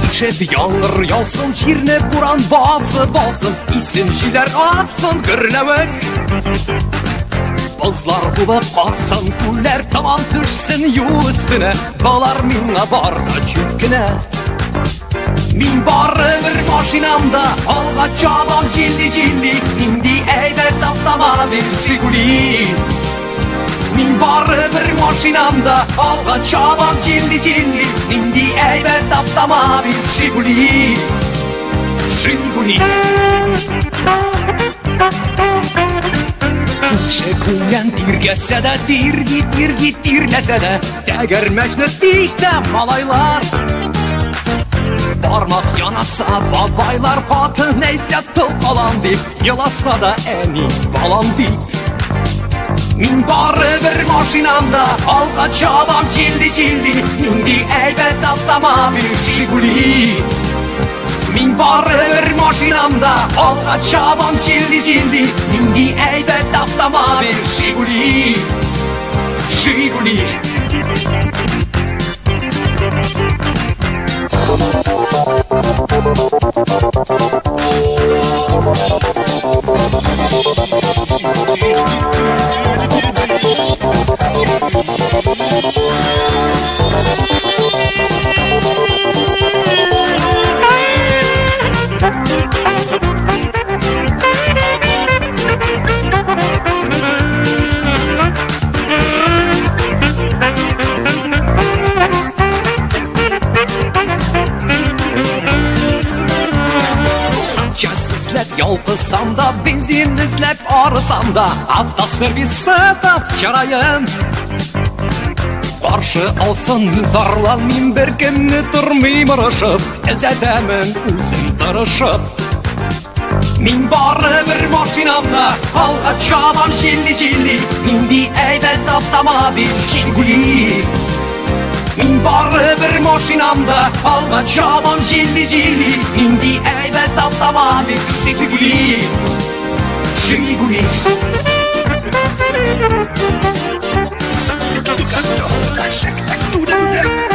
İçeri yağmur yağsın, şirne buran bazı balsın, isimciler atsın gırnamak. Bozlar bulup kalksın, kuller tamam düşsün yol üstüne, balar minna barda çürküne. Min barı bir maşinamda, alga çağlam cildi cildi, indi eyver tatlama bir Jiguli. Min barı bir maşinamda, alga çağlam cildi cildi, indi eyver tatlama bir Jiguli. Jiguli. Kulen dirgese de dir dirlese de, Teger mecnut değişse malaylar. Parmak yanasa babaylar, Fatih neyse tıl kalan deyip, yılasa da eni balan deyip. Min barı bir maşinamda, alga çağlam cildi cildi, indi elbet atlama bir Jiguli. Min barı bir maşinamda, alga çağlam cildi cildi, indi elbet atlama bir Jiguli. Jiguli. Yolpısam da, benzin izlep arısam da, hafta servis satat çarayım. Karşı alsın mizarlan, min bir günü durmayım arışıp, ezedemin üzüm tarışıp. Min barı bir maşinamda, alga çağlam cildi cildi, indi eyvet atlama bir Jiguli. Min barı bir maşinamda, alga çağlam cildi cildi, indi eyvet atlama bir Jiguli. Jiguli. Jiguli.